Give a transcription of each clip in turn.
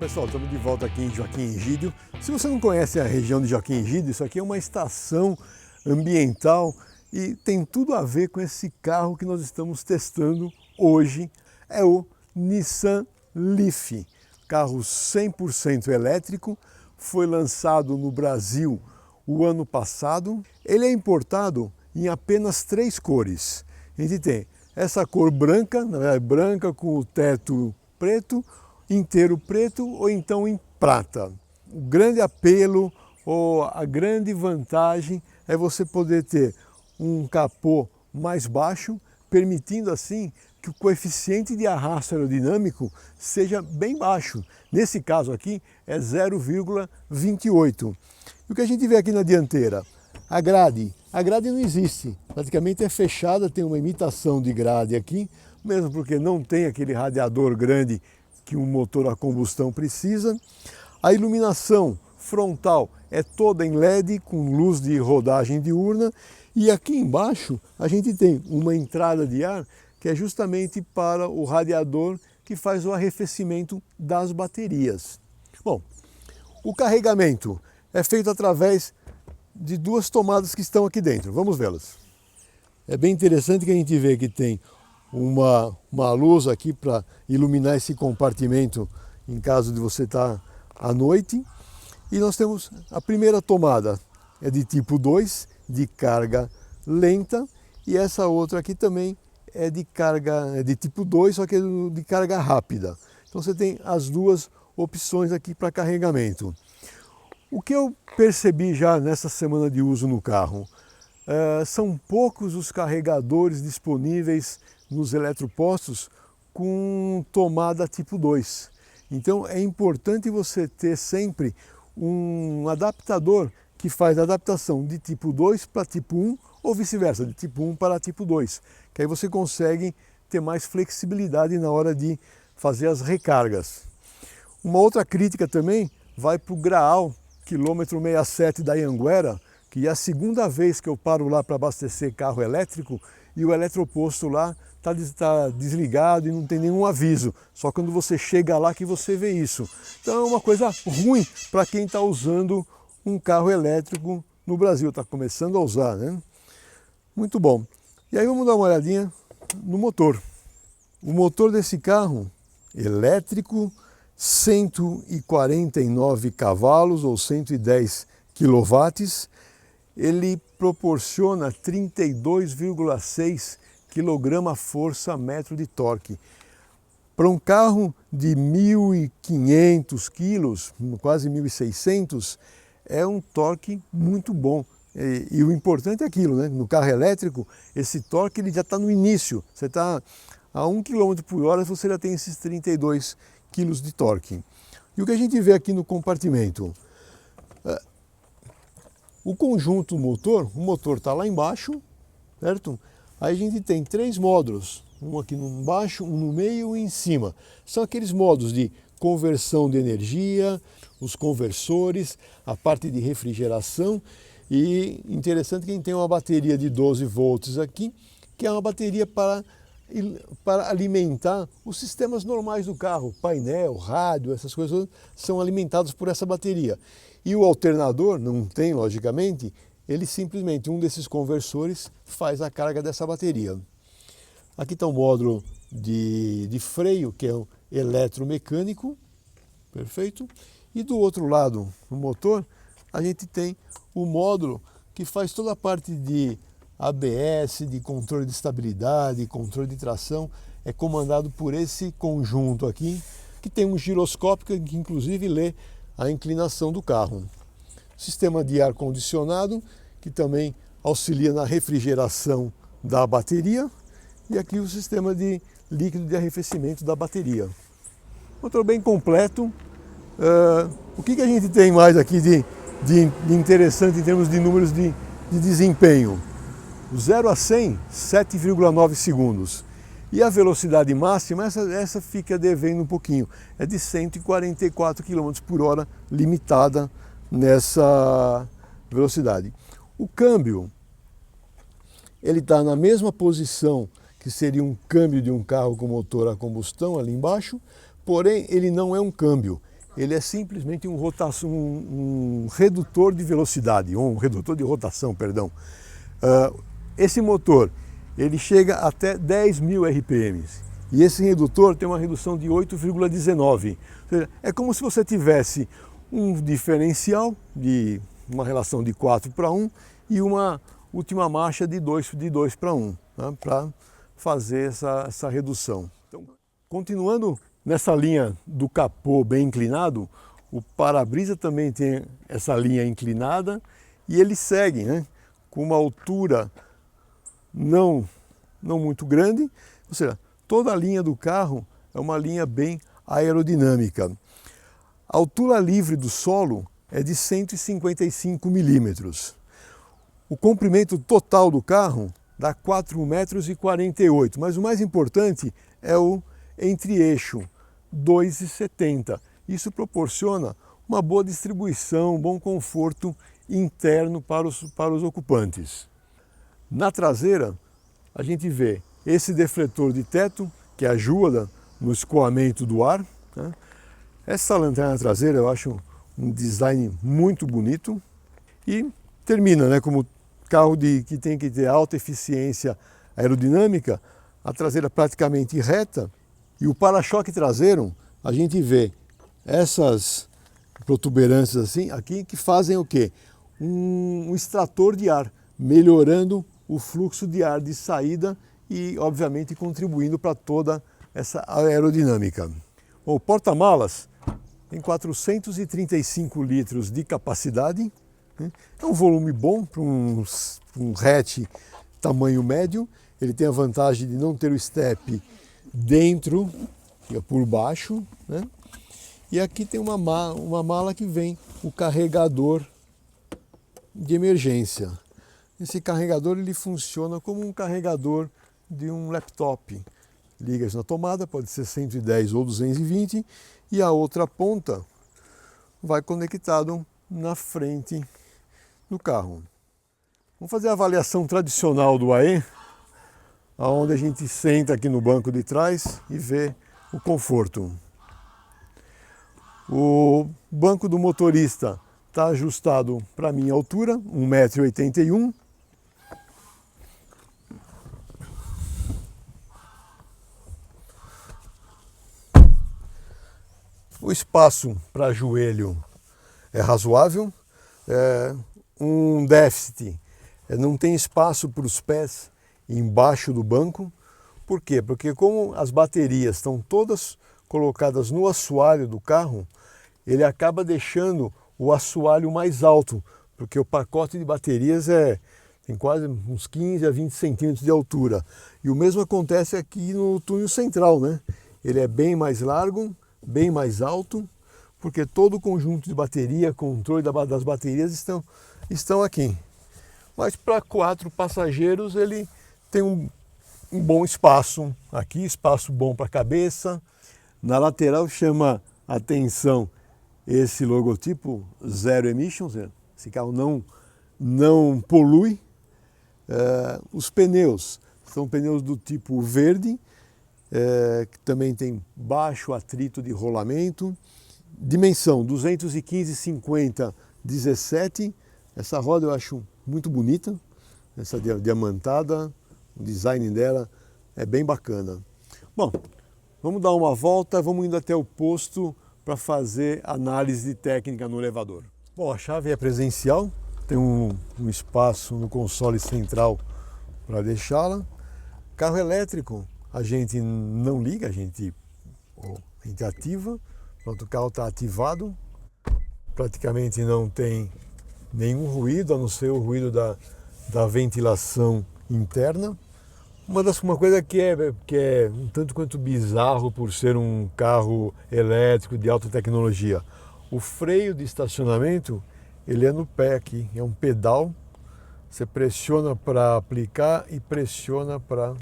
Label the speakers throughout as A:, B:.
A: pessoal, estamos de volta aqui em Joaquim Egídio. Se você não conhece a região de Joaquim Egídio, isso aqui é uma estação ambiental e tem tudo a ver com esse carro que nós estamos testando hoje. É o Nissan Leaf, carro 100% elétrico, foi lançado no Brasil o ano passado. Ele é importado em apenas 3 cores. A gente tem essa cor branca, na verdade branca com o teto preto, inteiro preto ou então em prata. O grande apelo ou a grande vantagem é você poder ter um capô mais baixo, permitindo assim que o coeficiente de arrasto aerodinâmico seja bem baixo. Nesse caso aqui é 0,28. E o que a gente vê aqui na dianteira? A grade não existe, praticamente é fechada, tem uma imitação de grade aqui, mesmo porque não tem aquele radiador grande que um motor a combustão precisa. A iluminação frontal é toda em LED com luz de rodagem diurna e aqui embaixo a gente tem uma entrada de ar que é justamente para o radiador que faz o arrefecimento das baterias. Bom, o carregamento é feito através de 2 tomadas que estão aqui dentro. Vamos vê-las. É bem interessante que a gente vê que tem uma luz aqui para iluminar esse compartimento em caso de você estar à noite. E nós temos a primeira tomada, é de tipo 2, de carga lenta, e essa outra aqui também é de tipo 2, só que é de carga rápida. Então você tem as 2 opções aqui para carregamento. O que eu percebi já nessa semana de uso no carro, são poucos os carregadores disponíveis nos eletropostos com tomada tipo 2. Então é importante você ter sempre um adaptador que faz a adaptação de tipo 2 para tipo 1 ou vice-versa, de tipo 1 para tipo 2, que aí você consegue ter mais flexibilidade na hora de fazer as recargas. Uma outra crítica também vai para o Graal, quilômetro 67 da Anhanguera, que é a segunda vez que eu paro lá para abastecer carro elétrico e o eletroposto lá está desligado e não tem nenhum aviso. Só quando você chega lá que você vê isso. Então é uma coisa ruim para quem está usando um carro elétrico no Brasil, está começando a usar, né? Muito bom. E aí vamos dar uma olhadinha no motor. O motor desse carro elétrico, 149 cavalos ou 110 quilowatts, ele proporciona 32,6 kgfm de torque. Para um carro de 1.500 quilos, quase 1.600, é um torque muito bom. E o importante é aquilo, né? No carro elétrico, esse torque ele já está no início. Você está a 1 km por hora, você já tem esses 32 kg de torque. E o que a gente vê aqui no compartimento? O conjunto motor, o motor está lá embaixo, certo? Aí a gente tem 3 módulos, um aqui embaixo, um no meio e um em cima. São aqueles módulos de conversão de energia, os conversores, a parte de refrigeração e interessante que a gente tem uma bateria de 12 volts aqui, que é uma bateria para alimentar os sistemas normais do carro, painel, rádio, essas coisas são alimentados por essa bateria. E o alternador, não tem logicamente, ele simplesmente, um desses conversores faz a carga dessa bateria. Aqui está o módulo de freio, que é o eletromecânico, perfeito. E do outro lado, no motor, a gente tem o módulo que faz toda a parte de ABS, de controle de estabilidade, controle de tração, é comandado por esse conjunto aqui, que tem um giroscópio que inclusive lê a inclinação do carro. Sistema de ar-condicionado, que também auxilia na refrigeração da bateria, e aqui o sistema de líquido de arrefecimento da bateria. Motor bem completo. O que a gente tem mais aqui de interessante em termos de números de desempenho? O 0 a 100, 7,9 segundos. E a velocidade máxima, essa fica devendo um pouquinho, é de 144 km por hora, limitada nessa velocidade. O câmbio, ele está na mesma posição que seria um câmbio de um carro com motor a combustão ali embaixo, porém ele não é um câmbio, ele é simplesmente um redutor de velocidade, ou um redutor de rotação, perdão. Esse motor, ele chega até 10.000 RPMs e esse redutor tem uma redução de 8,19. Ou seja, é como se você tivesse um diferencial de uma relação de 4:1 e uma última marcha de 2:1, né, para fazer essa redução. Então, continuando nessa linha do capô bem inclinado, o para-brisa também tem essa linha inclinada e ele segue, né, com uma altura não muito grande, ou seja, toda a linha do carro é uma linha bem aerodinâmica. A altura livre do solo é de 155 milímetros. O comprimento total do carro dá 4,48 metros, mas o mais importante é o entre-eixo, 2,70. Isso proporciona uma boa distribuição, um bom conforto interno para os ocupantes. Na traseira, a gente vê esse defletor de teto que ajuda no escoamento do ar, né? Essa lanterna traseira eu acho um design muito bonito e termina, né, como carro que tem que ter alta eficiência aerodinâmica, a traseira praticamente reta e o para-choque traseiro, a gente vê essas protuberâncias assim aqui que fazem o quê? Um extrator de ar, melhorando o fluxo de ar de saída e, obviamente, contribuindo para toda essa aerodinâmica. Bom, o porta-malas tem 435 litros de capacidade, né? É um volume bom para um hatch tamanho médio. Ele tem a vantagem de não ter o step dentro, fica por baixo, né? E aqui tem uma mala que vem o carregador de emergência. Esse carregador ele funciona como um carregador de um laptop. Liga-se na tomada, pode ser 110 ou 220, e a outra ponta vai conectado na frente do carro. Vamos fazer a avaliação tradicional do AE, onde a gente senta aqui no banco de trás e vê o conforto. O banco do motorista está ajustado para a minha altura, 1,81 m. O espaço para joelho é razoável. Um déficit, não tem espaço para os pés embaixo do banco. Por quê? Porque como as baterias estão todas colocadas no assoalho do carro, ele acaba deixando o assoalho mais alto, porque o pacote de baterias tem quase uns 15 a 20 centímetros de altura. E o mesmo acontece aqui no túnel central, né? Ele é bem mais largo, bem mais alto, porque todo o conjunto de bateria, controle das baterias estão aqui. Mas para 4 passageiros ele tem um bom espaço aqui, espaço bom para a cabeça. Na lateral chama atenção esse logotipo Zero Emissions, esse carro não polui. Os pneus são pneus do tipo verde, que também tem baixo atrito de rolamento. Dimensão 215/50/17. Essa roda eu acho muito bonita, essa diamantada, o design dela é bem bacana. Bom, vamos dar uma volta, vamos indo até o posto para fazer análise técnica no elevador. Bom, a chave é presencial, tem um espaço no console central para deixá-la. Carro elétrico, a gente não liga, a gente ativa. Pronto, o carro está ativado, praticamente não tem nenhum ruído, a não ser o ruído da ventilação interna. Uma coisa que é um tanto quanto bizarro por ser um carro elétrico de alta tecnologia. O freio de estacionamento, ele é no pé aqui, é um pedal. Você pressiona para aplicar e pressiona para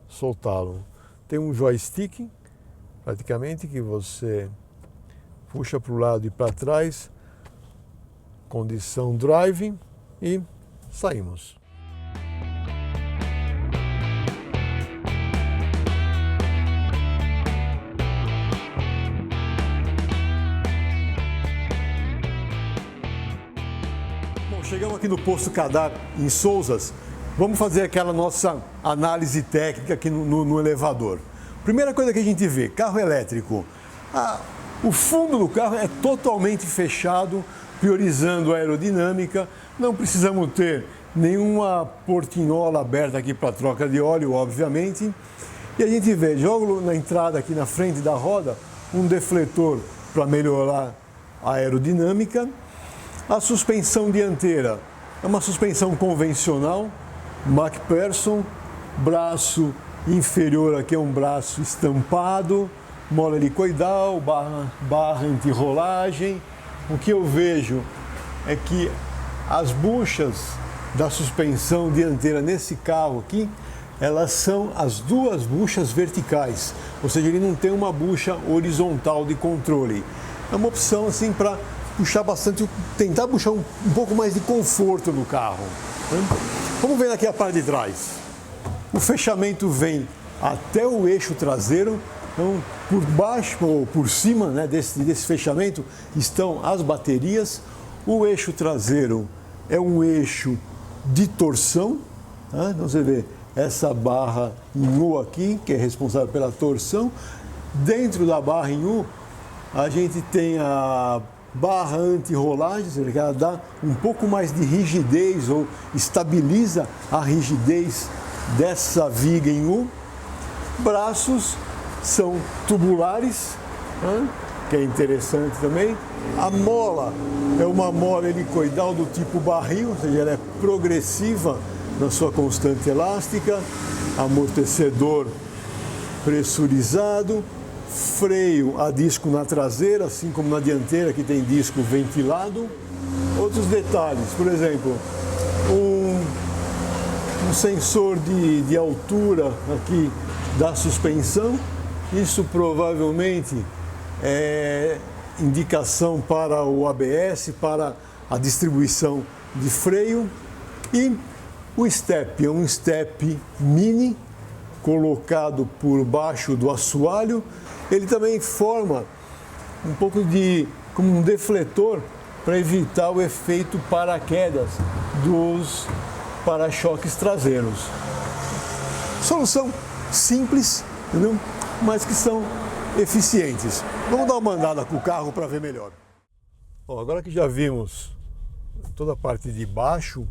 A: soltá-lo. Tem um joystick, praticamente, que você puxa para o lado e para trás, condição drive e saímos. chegamos aqui no posto Cadar, em Sousas. Vamos fazer aquela nossa análise técnica aqui no elevador. Primeira coisa que a gente vê, carro elétrico. O fundo do carro é totalmente fechado, priorizando a aerodinâmica. Não precisamos ter nenhuma portinhola aberta aqui para troca de óleo, obviamente. E a gente vê, jogo na entrada aqui na frente da roda, um defletor para melhorar a aerodinâmica. A suspensão dianteira é uma suspensão convencional, MacPherson, braço inferior aqui é um braço estampado, mola helicoidal, barra anti-rolagem. O que eu vejo é que as buchas da suspensão dianteira nesse carro aqui, elas são as duas buchas verticais, ou seja, ele não tem uma bucha horizontal de controle. É uma opção assim para puxar bastante, tentar puxar um pouco mais de conforto no carro. Vamos ver aqui a parte de trás. O fechamento vem até o eixo traseiro, então por baixo ou por cima, né, desse fechamento estão as baterias. O eixo traseiro é um eixo de torção, tá? Então você vê essa barra em U aqui, que é responsável pela torção. Dentro da barra em U, a gente tem a barra anti-rolagem, ou seja, ela dá um pouco mais de rigidez ou estabiliza a rigidez dessa viga em U. Braços são tubulares, né, que é interessante também. A mola é uma mola helicoidal do tipo barril, ou seja, ela é progressiva na sua constante elástica. Amortecedor pressurizado. Freio a disco na traseira, assim como na dianteira, que tem disco ventilado. Outros detalhes, por exemplo, um sensor de altura aqui da suspensão. Isso provavelmente é indicação para o ABS, para a distribuição de freio. E o step é um step mini, colocado por baixo do assoalho. Ele também forma um pouco como um defletor para evitar o efeito paraquedas dos para-choques traseiros. Solução simples, entendeu? Mas que são eficientes. Vamos dar uma andada com o carro para ver melhor. Bom, agora que já vimos toda a parte de baixo,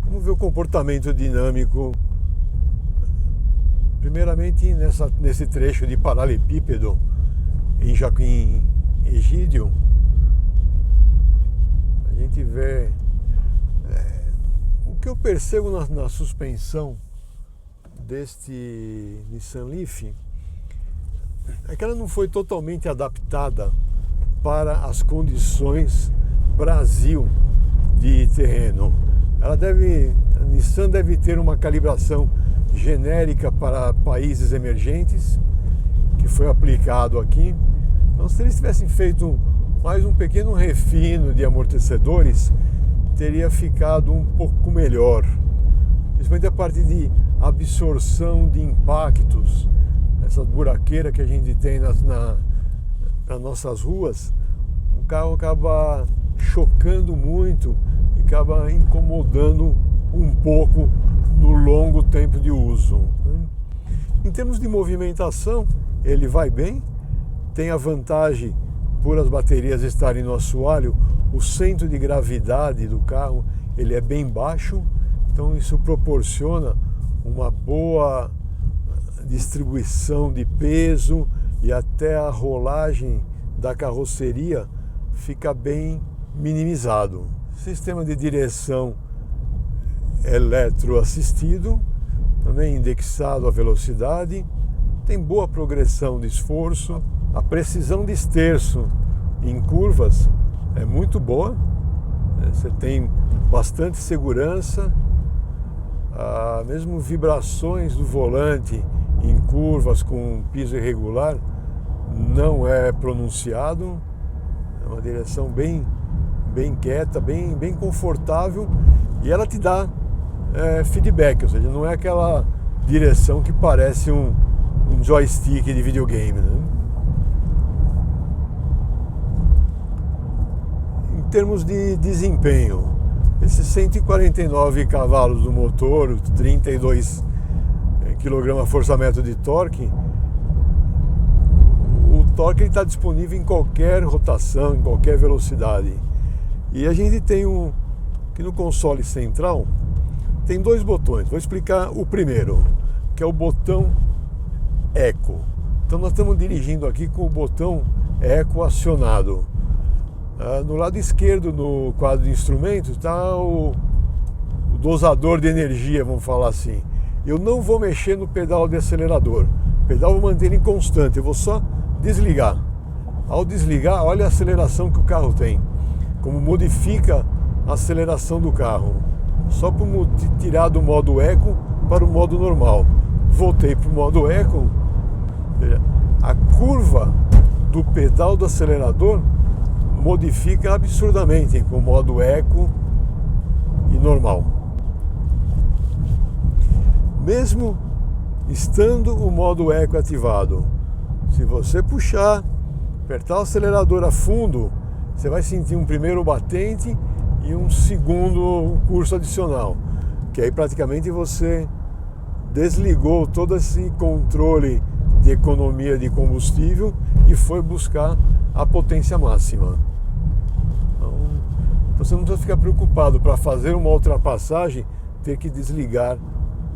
A: vamos ver o comportamento dinâmico. Primeiramente nesse trecho de paralelepípedo em Joaquim Egídio, a gente vê o que eu percebo na suspensão deste Nissan Leaf é que ela não foi totalmente adaptada para as condições Brasil de terreno. A Nissan deve ter uma calibração genérica para países emergentes, que foi aplicado aqui. Então, se eles tivessem feito mais um pequeno refino de amortecedores, teria ficado um pouco melhor. Principalmente a parte de absorção de impactos, essa buraqueira que a gente tem nas nossas ruas, o carro acaba chocando muito e acaba incomodando um pouco no longo tempo de uso. Em termos de movimentação, ele vai bem, tem a vantagem, por as baterias estarem no assoalho, o centro de gravidade do carro ele é bem baixo, então isso proporciona uma boa distribuição de peso e até a rolagem da carroceria fica bem minimizado. Sistema de direção eletroassistido, também indexado à velocidade, tem boa progressão de esforço, a precisão de esterço em curvas é muito boa, você tem bastante segurança, mesmo vibrações do volante em curvas com piso irregular não é pronunciado, é uma direção bem quieta, bem confortável, e ela te dá feedback, ou seja, não é aquela direção que parece um joystick de videogame, né? Em termos de desempenho, Esses 149 cavalos do motor, 32 kgfm de torque, o torque está disponível em qualquer rotação, em qualquer velocidade. E a gente tem aqui no console central, tem dois botões. Vou explicar o primeiro, que é o botão Eco. Então nós estamos dirigindo aqui com o botão Eco acionado. No lado esquerdo, no quadro de instrumentos, está o dosador de energia, vamos falar assim. Eu não vou mexer no pedal de acelerador. O pedal eu vou manter em constante, eu vou só desligar. Ao desligar, olha a aceleração que o carro tem. Como modifica a aceleração do carro. Só por tirar do modo Eco para o modo normal. Voltei para o modo Eco. A curva do pedal do acelerador modifica absurdamente com o modo Eco e normal. Mesmo estando o modo Eco ativado, se você puxar, apertar o acelerador a fundo, você vai sentir um primeiro batente e um segundo curso adicional, que aí praticamente você desligou todo esse controle de economia de combustível e foi buscar a potência máxima. Então você não precisa ficar preocupado para fazer uma ultrapassagem ter que desligar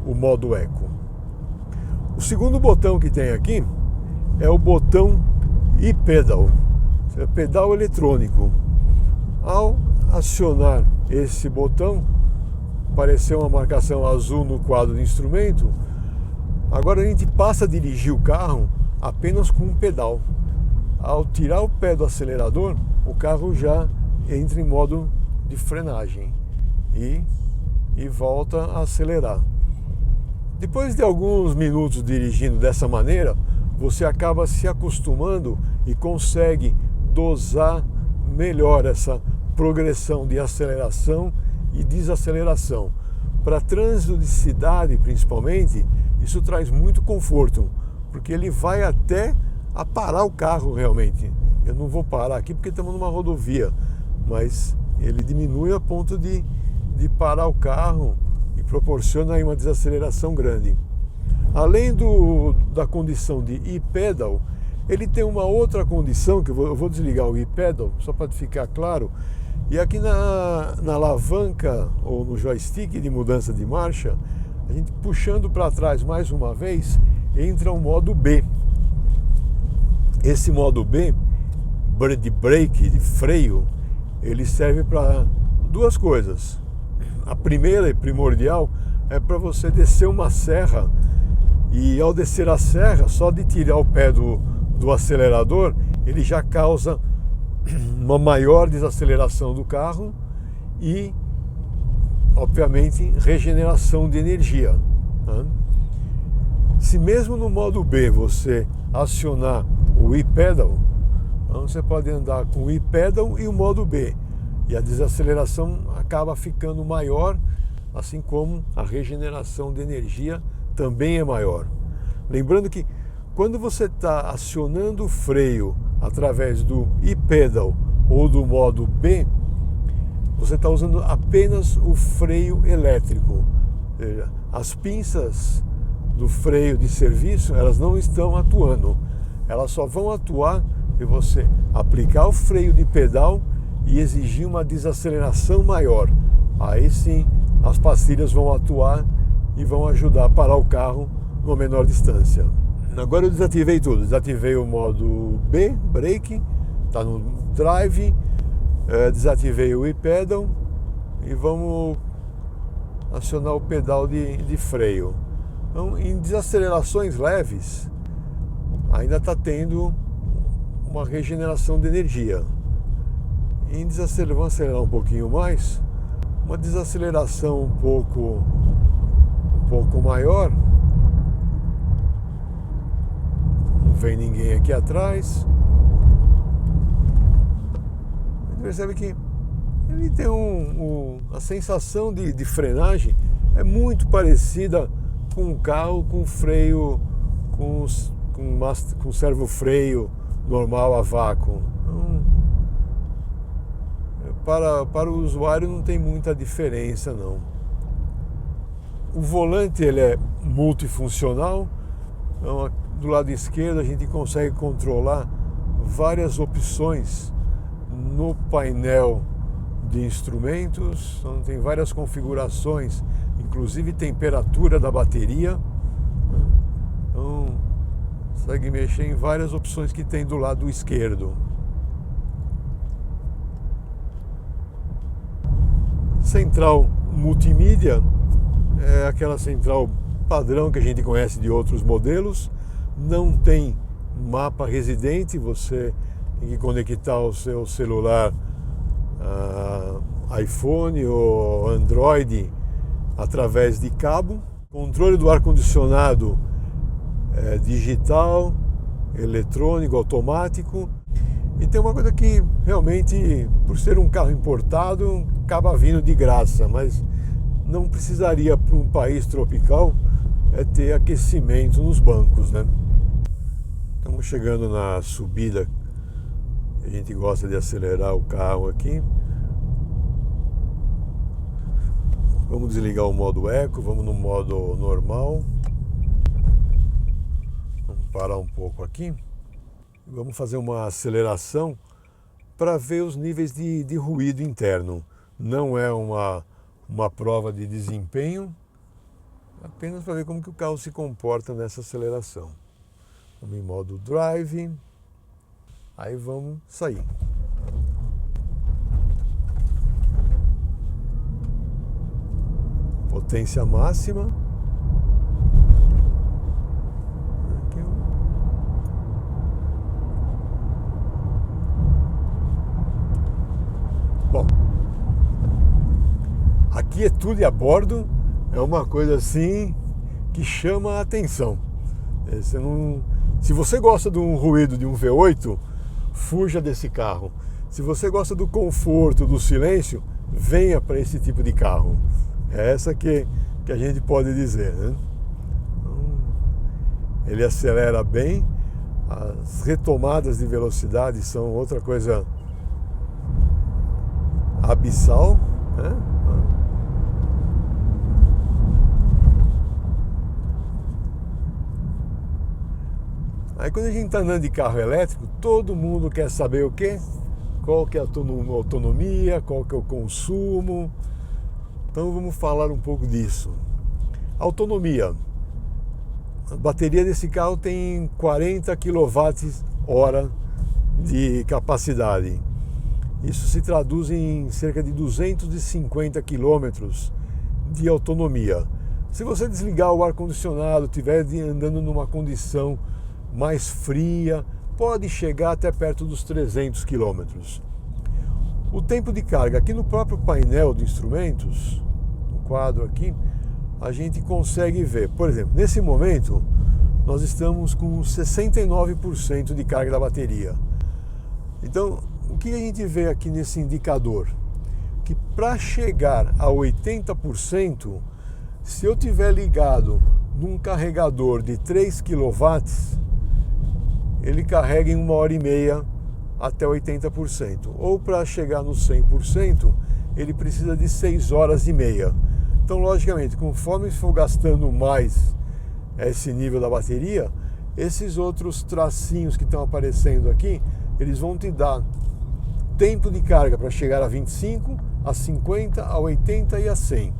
A: o modo Eco. O segundo botão que tem aqui é o botão e-pedal, pedal eletrônico. Ao acionar esse botão, apareceu uma marcação azul no quadro de instrumento. Agora a gente passa a dirigir o carro apenas com um pedal. Ao tirar o pé do acelerador, o carro já entra em modo de frenagem e volta a acelerar. Depois de alguns minutos dirigindo dessa maneira, você acaba se acostumando e consegue dosar melhor essa progressão de aceleração e desaceleração. Para trânsito de cidade, principalmente, isso traz muito conforto, porque ele vai até a parar o carro realmente. Eu não vou parar aqui porque estamos numa rodovia, mas ele diminui a ponto de parar o carro e proporciona aí uma desaceleração grande. Além da condição de e-pedal, ele tem uma outra condição, que eu vou desligar o e-pedal, só para ficar claro, e aqui na alavanca ou no joystick de mudança de marcha, a gente puxando para trás mais uma vez, entra o modo B. Esse modo B, de brake, de freio, ele serve para duas coisas. A primeira e primordial é para você descer uma serra e ao descer a serra, só de tirar o pé do acelerador, ele já causa uma maior desaceleração do carro e, obviamente, regeneração de energia. Tá? Se mesmo no modo B você acionar o e-pedal, então você pode andar com o e-pedal e o modo B, e a desaceleração acaba ficando maior, assim como a regeneração de energia também é maior. Lembrando que quando você está acionando o freio através do e-pedal ou do modo B, você está usando apenas o freio elétrico. As pinças do freio de serviço, elas não estão atuando. Elas só vão atuar se você aplicar o freio de pedal e exigir uma desaceleração maior. Aí sim, as pastilhas vão atuar e vão ajudar a parar o carro numa menor distância. Agora eu desativei tudo. Desativei o modo B, brake, está no drive, desativei o e-pedal e vamos acionar o pedal de freio. Então, em desacelerações leves, ainda está tendo uma regeneração de energia. Vamos acelerar um pouquinho mais, uma desaceleração um pouco maior. Não vem ninguém aqui atrás. A gente percebe que ele tem a sensação de frenagem é muito parecida com um carro com freio, com servo freio normal a vácuo. Então, para o usuário não tem muita diferença não. O volante ele é multifuncional, então do lado esquerdo a gente consegue controlar várias opções no painel de instrumentos, então tem várias configurações, inclusive temperatura da bateria, então consegue mexer em várias opções que tem do lado esquerdo. Central multimídia é aquela central padrão que a gente conhece de outros modelos, não tem mapa residente, você tem que conectar o seu celular iPhone ou Android através de cabo. Controle do ar-condicionado digital, eletrônico, automático. E tem uma coisa que realmente, por ser um carro importado, acaba vindo de graça, mas não precisaria para um país tropical ter aquecimento nos bancos, né? Estamos chegando na subida, a gente gosta de acelerar o carro aqui. Vamos desligar o modo eco, vamos no modo normal. Vamos parar um pouco aqui. Vamos fazer uma aceleração para ver os níveis de ruído interno. Não é uma prova de desempenho, apenas para ver como que o carro se comporta nessa aceleração. Vamos em modo drive, aí vamos sair. Potência máxima. Bom, a quietude a bordo é uma coisa assim que chama a atenção. Se você gosta de um ruído de um V8, fuja desse carro. Se você gosta do conforto, do silêncio, venha para esse tipo de carro. É essa que a gente pode dizer, né? Então, ele acelera bem, as retomadas de velocidade são outra coisa abissal, né? Aí quando a gente está andando de carro elétrico, todo mundo quer saber o quê? Qual que é a autonomia, qual que é o consumo. Então vamos falar um pouco disso. Autonomia. A bateria desse carro tem 40 kWh de capacidade. Isso se traduz em cerca de 250 km de autonomia. Se você desligar o ar-condicionado, estiver andando numa condição mais fria, pode chegar até perto dos 300 km. O tempo de carga, aqui no próprio painel de instrumentos, no quadro aqui, a gente consegue ver. Por exemplo, nesse momento, nós estamos com 69% de carga da bateria. Então, o que a gente vê aqui nesse indicador? Que para chegar a 80%, se eu tiver ligado num carregador de 3 kW, ele carrega em 1h30 até 80%. Ou para chegar no 100%, ele precisa de 6 horas e meia. Então, logicamente, conforme for gastando mais esse nível da bateria, esses outros tracinhos que estão aparecendo aqui, eles vão te dar tempo de carga para chegar a 25, a 50, a 80 e a 100.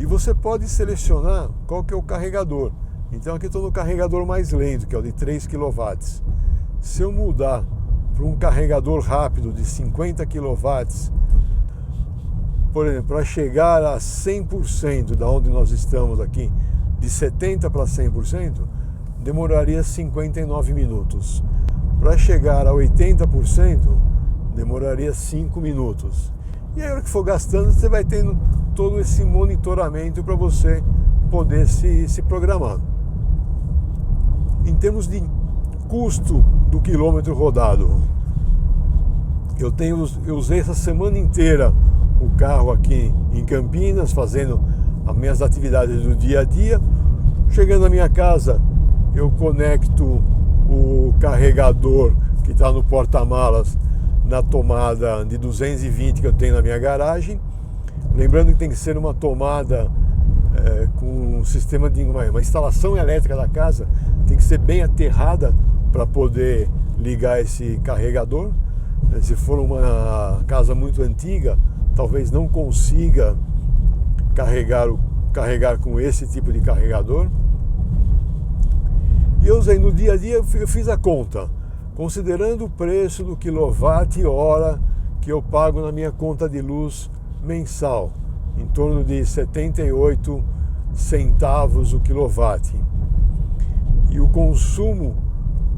A: E você pode selecionar qual que é o carregador. Então aqui estou no carregador mais lento, que é o de 3 kW. Se eu mudar para um carregador rápido de 50 kW, por exemplo, para chegar a 100% da onde nós estamos aqui, de 70% para 100%, demoraria 59 minutos. Para chegar a 80%, demoraria 5 minutos. E aí, a hora que for gastando, você vai tendo todo esse monitoramento para você poder se programar. Em termos de custo do quilômetro rodado, eu usei essa semana inteira o carro aqui em Campinas, fazendo as minhas atividades do dia a dia. Chegando na minha casa, eu conecto o carregador que está no porta-malas na tomada de 220 que eu tenho na minha garagem. Lembrando que tem que ser uma tomada com um sistema de uma instalação elétrica da casa, tem que ser bem aterrada para poder ligar esse carregador. Se for uma casa muito antiga, talvez não consiga carregar com esse tipo de carregador. E eu usei no dia a dia, eu fiz a conta, considerando o preço do quilowatt-hora que eu pago na minha conta de luz mensal, em torno de 78 centavos o quilowatt. E o consumo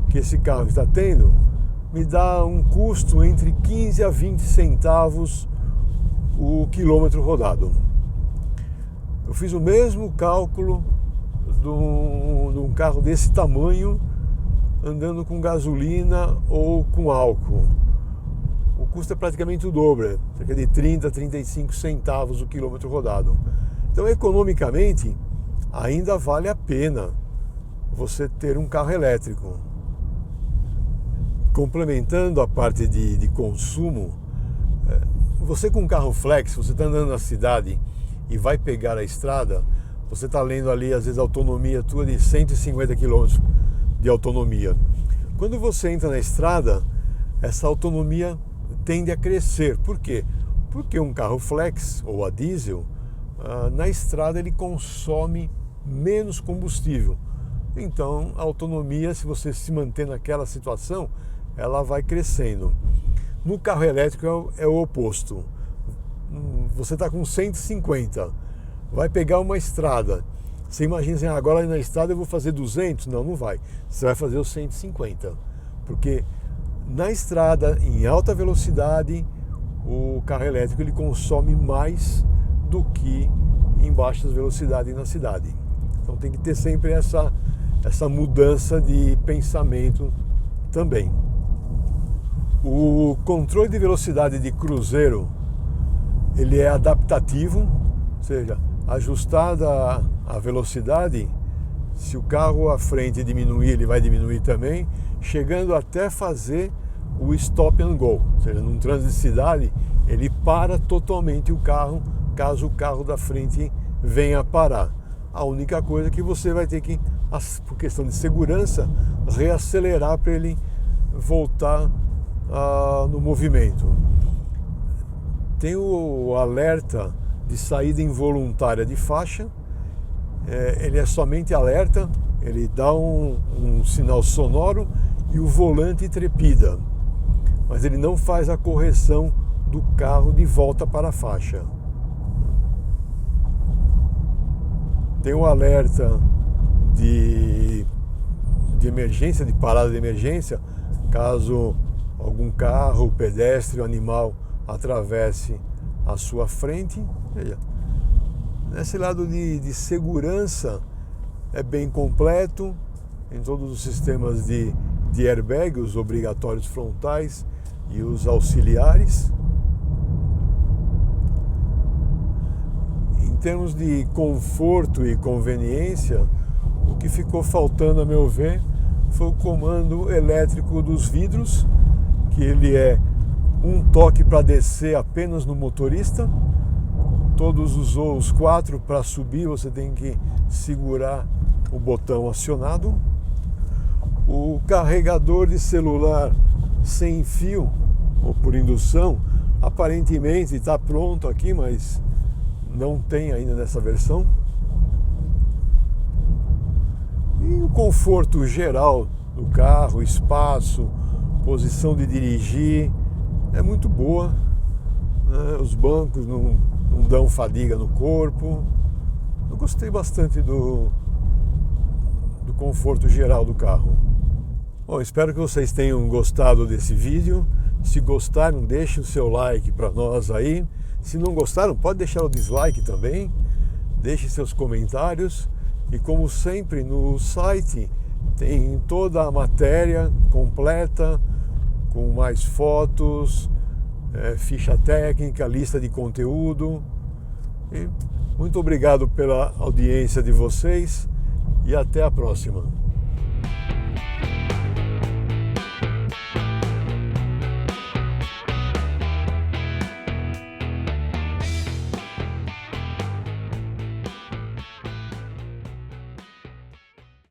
A: que esse carro está tendo me dá um custo entre 15 a 20 centavos o quilômetro rodado. Eu fiz o mesmo cálculo de um carro desse tamanho andando com gasolina ou com álcool. O custo é praticamente o dobro, cerca de 30 a 35 centavos o quilômetro rodado. Então, economicamente, ainda vale a pena você ter um carro elétrico. Complementando a parte de consumo, você com um carro flex, você está andando na cidade e vai pegar a estrada, você está lendo ali, às vezes, a autonomia tua de 150 km de autonomia. Quando você entra na estrada, essa autonomia tende a crescer. Por quê? Porque um carro flex ou a diesel, na estrada ele consome menos combustível. Então a autonomia, se você se manter naquela situação, ela vai crescendo. No carro elétrico é o oposto. Você está com 150, vai pegar uma estrada. Você imagina assim, agora na estrada eu vou fazer 200? Não, não vai. Você vai fazer os 150. Porque na estrada, em alta velocidade, o carro elétrico ele consome mais do que em baixas velocidades na cidade. Então tem que ter sempre essa mudança de pensamento também. O controle de velocidade de cruzeiro, ele é adaptativo, ou seja, ajustada a velocidade, se o carro à frente diminuir, ele vai diminuir também, chegando até fazer o stop and go, ou seja, num trânsito de cidade, ele para totalmente o carro, caso o carro da frente venha parar. A única coisa é que você vai ter que, por questão de segurança, reacelerar para ele voltar no movimento. Tem o alerta de saída involuntária de faixa, ele é somente alerta, ele dá um sinal sonoro e o volante trepida, mas ele não faz a correção do carro de volta para a faixa. Tem o alerta de emergência, de parada de emergência, caso algum carro, pedestre ou animal atravesse a sua frente. Veja, nesse lado de segurança é bem completo, em todos os sistemas de airbag, os obrigatórios frontais e os auxiliares. Em termos de conforto e conveniência, o que ficou faltando, a meu ver, foi o comando elétrico dos vidros, que ele é um toque para descer apenas no motorista. Todos os 4 para subir você tem que segurar o botão acionado. O carregador de celular sem fio ou por indução aparentemente está pronto aqui, mas não tem ainda nessa versão. E o conforto geral do carro, espaço, posição de dirigir é muito boa, né? Os bancos não dão fadiga no corpo. Eu gostei bastante do conforto geral do carro. Bom, espero que vocês tenham gostado desse vídeo. Se gostaram, deixe o seu like para nós aí. Se não gostaram, pode deixar o dislike também. Deixe seus comentários. E como sempre, no site tem toda a matéria completa, com mais fotos, ficha técnica, lista de conteúdo. E muito obrigado pela audiência de vocês e até a próxima.